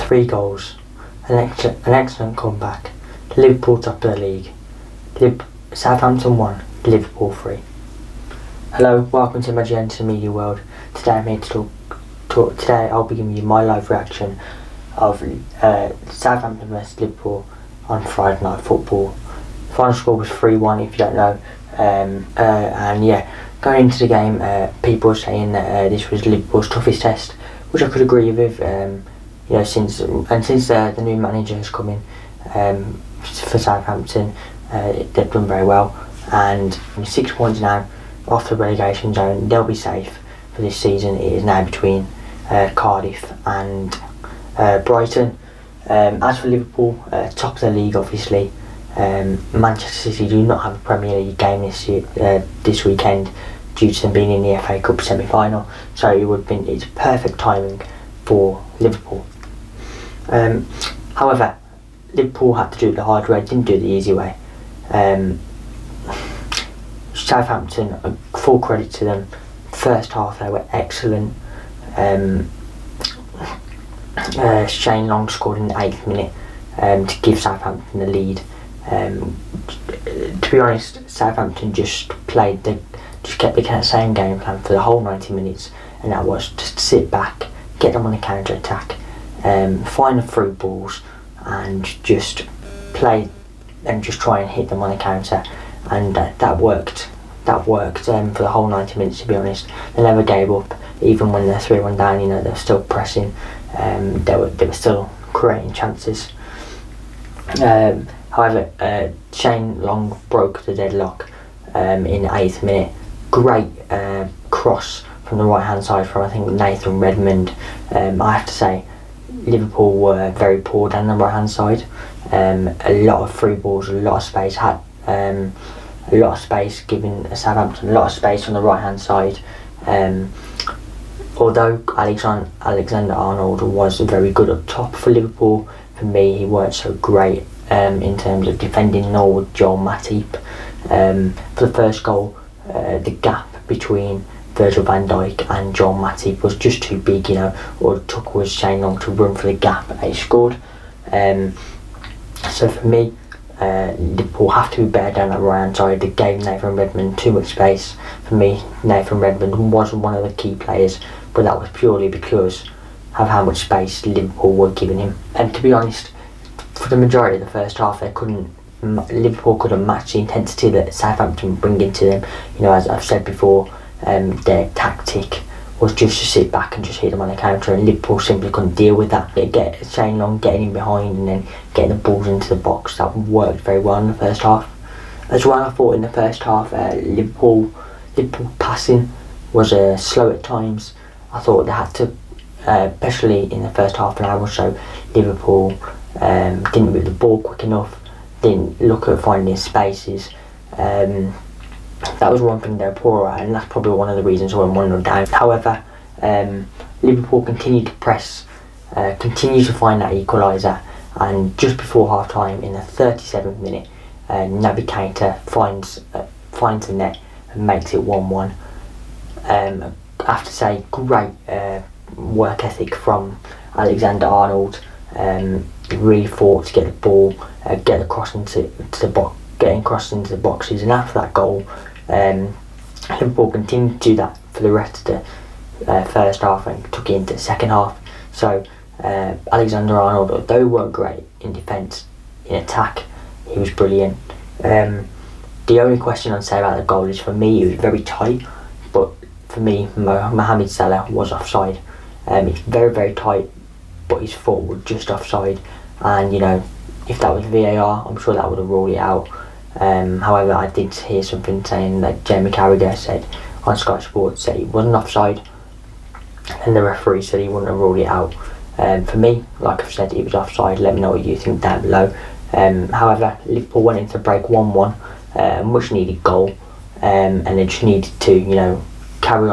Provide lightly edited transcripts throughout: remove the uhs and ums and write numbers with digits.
3 goals, an excellent comeback. Liverpool top of the league. Southampton 1, Liverpool 3. Hello, welcome to my Magenta Media World. Today I'm here to talk. Today I'll be giving you my live reaction of Southampton vs Liverpool on Friday Night Football. The final score was 3-1 if you don't know. And yeah, going into the game, people were saying that this was Liverpool's toughest test, which I could agree with. Since the new manager has come in for Southampton, they've done very well, and 6 points now off the relegation zone. They'll be safe for this season. It is now between Cardiff and Brighton. As for Liverpool, top of the league obviously. Manchester City do not have a Premier League game this weekend due to them being in the FA Cup semi-final, so it's perfect timing for Liverpool. However, Liverpool had to do it the hard way, didn't do it the easy way. Southampton, full credit to them. First half they were excellent. Shane Long scored in the 8th minute to give Southampton the lead. To be honest, Southampton just kept the same game plan for the whole 90 minutes, and that was just sit back, get them on the counter attack, find the through balls, and just play and just try and hit them on the counter, and that worked. That worked for the whole 90 minutes. To be honest, they never gave up, even when they're 3-1 down. They were still pressing. They were still creating chances. However, Shane Long broke the deadlock in the 8th minute. Great cross from the right hand side from, I think, Nathan Redmond. I have to say, Liverpool were very poor down the right hand side. A lot of free balls, a lot of space, a lot of space, giving Southampton a lot of space on the right hand side. Although Alexander-Arnold was very good up top for Liverpool, for me he weren't so great in terms of defending, nor with Joel Matip. For the first goal, the gap between Virgil van Dijk and Joel Matip was just too big, all it took was Shane Long to run for the gap and he scored. So for me, Liverpool have to be better down that right hand side. They gave Nathan Redmond too much space. For me, Nathan Redmond wasn't one of the key players, but that was purely because of how much space Liverpool were giving him. And to be honest, for the majority of the first half, Liverpool couldn't match the intensity that Southampton bring into them. As I've said before, their tactic was just to sit back and just hit them on the counter, and Liverpool simply couldn't deal with that. They get Shane Long getting in behind and then getting the balls into the box. That worked very well in the first half. As well, I thought in the first half, Liverpool passing was slow at times. I thought they had to, especially in the first half an hour or so, Liverpool didn't move the ball quick enough, didn't look at finding spaces. That was one thing they were poor at, and that's probably one of the reasons why I'm 1-0 down. However, Liverpool continued to press, continued to find that equaliser, and just before half time, in the 37th minute, Naby Keita finds the net and makes it 1-1. I have to say, great work ethic from Alexander-Arnold. He really fought to get the ball, getting crossed into the boxes, and after that goal, Liverpool continued to do that for the rest of the first half and took it into the second half. So Alexander-Arnold, although he weren't great in defence, in attack he was brilliant. The only question I'd say about the goal is, for me, it was very tight, but for me, Mohamed Salah was offside. It's very, very tight, but his foot was just offside, and if that was VAR, I'm sure that would have ruled it out. However, I did hear something saying that Jamie Carragher said on Sky Sports that he wasn't offside, and the referee said he wouldn't have ruled it out. For me, like I've said, it was offside. Let me know what you think down below. However, Liverpool went into break 1-1, much needed goal, and they just needed to carry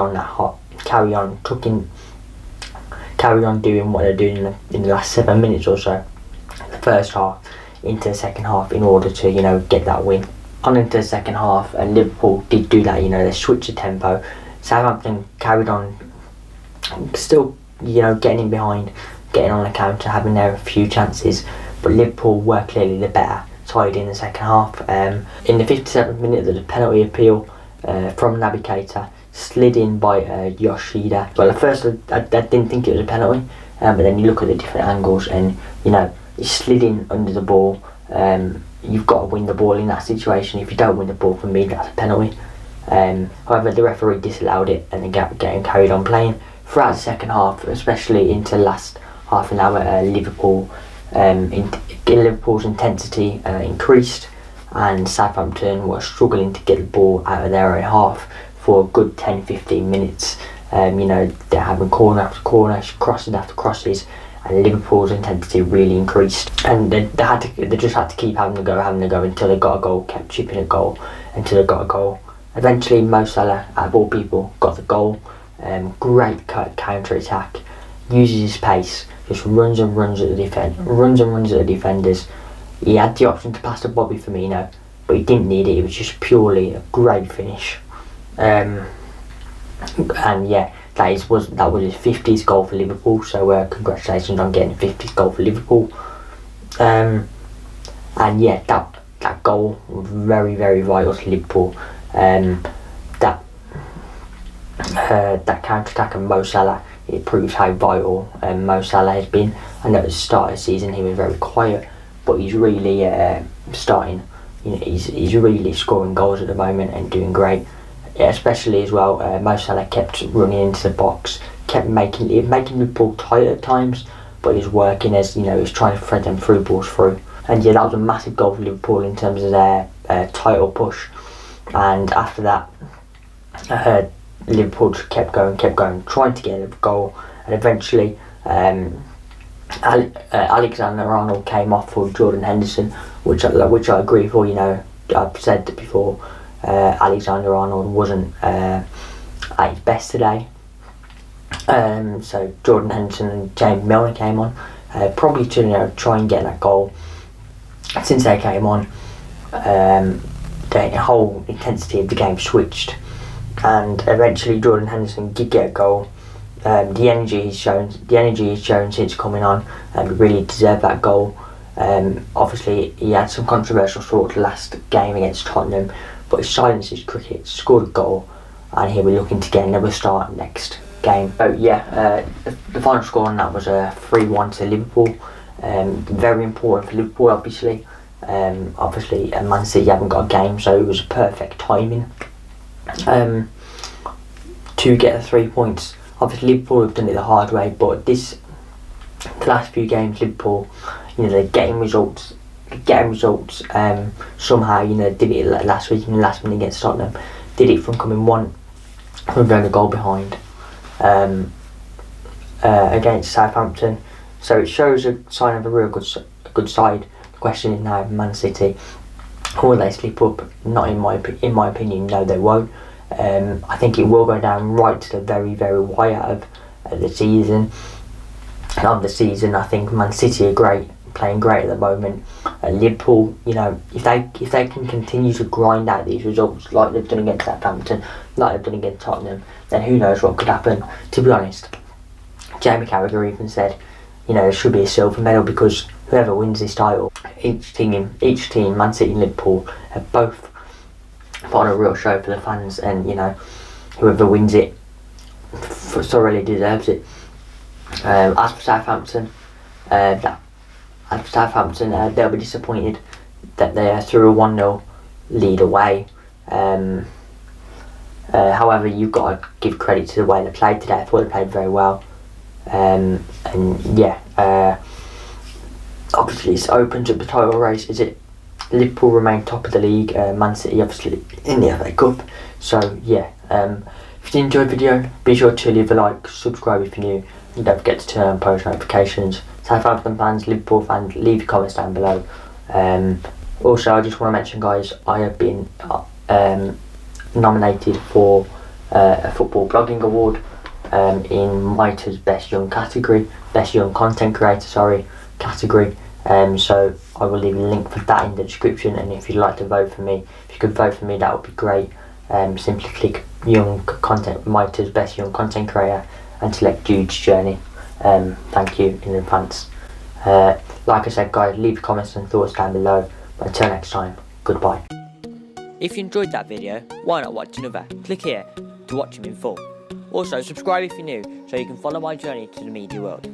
on doing what they're doing in the last 7 minutes or so, the first half into the second half, in order to get that win. On into the second half, and Liverpool did do that. They switched the tempo. Southampton carried on, still getting in behind, getting on the counter, having their few chances, but Liverpool were clearly the better side in the second half. In the 57th minute, there was a penalty appeal from Naby Keita, slid in by Yoshida. Well, at first I didn't think it was a penalty, but then you look at the different angles and, you know, he slid in under the ball. You've got to win the ball in that situation. If you don't win the ball, for me, that's a penalty. However, the referee disallowed it, and the game carried on playing throughout the second half, especially into the last half an hour. Liverpool's intensity increased, and Southampton were struggling to get the ball out of their own half for a good 10-15 minutes. You know, they're having corner after corner, crosses after crosses, and Liverpool's intensity really increased, and they just had to keep having to go until they got a goal, kept chipping a goal until they got a goal. Eventually, Mo Salah, out of all people, got the goal. Great counter attack, uses his pace, just runs and runs at the defenders. He had the option to pass to Bobby Firmino, but he didn't need it. It was just purely a great finish. And yeah, that was his 50th goal for Liverpool. So congratulations on getting a 50th goal for Liverpool. And yeah, that goal was very, very vital to Liverpool. That counter attack of Mo Salah, it proves how vital Mo Salah has been. I know at the start of the season he was very quiet, but he's really starting. You know, he's really scoring goals at the moment and doing great. Especially as well, Mo Salah kept running into the box, kept making Liverpool tight at times, but he's working, as you know, he's trying to thread them through balls through. And yeah, that was a massive goal for Liverpool in terms of their title push. And after that, Liverpool just kept going, trying to get a goal, and eventually Alexander-Arnold came off for Jordan Henderson, which I agree for. You know, I've said that before. Alexander-Arnold wasn't at his best today, so Jordan Henderson and James Milner came on, probably to try and get that goal. Since they came on, the whole intensity of the game switched, and eventually Jordan Henderson did get a goal. The energy he's shown since coming on, really deserved that goal. Obviously, he had some controversial thoughts last game against Tottenham, but he silenced his cricket, scored a goal, and he'll be looking to get another start next game. So yeah, the final score on that was a 3-1 to Liverpool. Very important for Liverpool, obviously. Obviously, Man City haven't got a game, so it was perfect timing to get the 3 points. Obviously, Liverpool have done it the hard way, but the last few games, Liverpool, you know, they're getting results. Somehow, you know, did it last week in the last minute against Tottenham. Did it from coming from a goal behind against Southampton. So it shows a sign of a real good side. The question is now, Man City, will they slip up? Not in my opinion. No, they won't. I think it will go down right to the very, very wire of the season. Of the season, I think Man City are playing great at the moment. Liverpool, you know, if they can continue to grind out these results like they've done against Southampton, like they've done against Tottenham, then who knows what could happen. To be honest, Jamie Carragher even said, you know, there should be a silver medal, because whoever wins this title, each team, Man City and Liverpool, have both put on a real show for the fans, and you know, whoever wins it thoroughly deserves it. As for Southampton, they'll be disappointed that they threw a 1-0 lead away. However, you've got to give credit to the way they played today. I thought they played very well. And yeah, obviously it's opens up the title race. Is it Liverpool remain top of the league, Man City obviously in the FA Cup. So yeah, if you enjoyed the video, be sure to leave a like, subscribe if you're new, and don't forget to turn on post notifications. Southampton fans, Liverpool fans, leave your comments down below. Also, I just want to mention, guys, I have been nominated for a football blogging award in Mitres Best Young category, Best Young Content Creator, category. So I will leave a link for that in the description, and if you'd like to vote for me, if you could vote for me, that would be great. Simply click Young Content, Mitres Best Young Content Creator, and select Jude's Journey. thank you in advance. Like I said, guys, leave your comments and thoughts down below. But until next time, goodbye. If you enjoyed that video, why not watch another? Click here to watch them in full. Also, subscribe if you're new so you can follow my journey to the media world.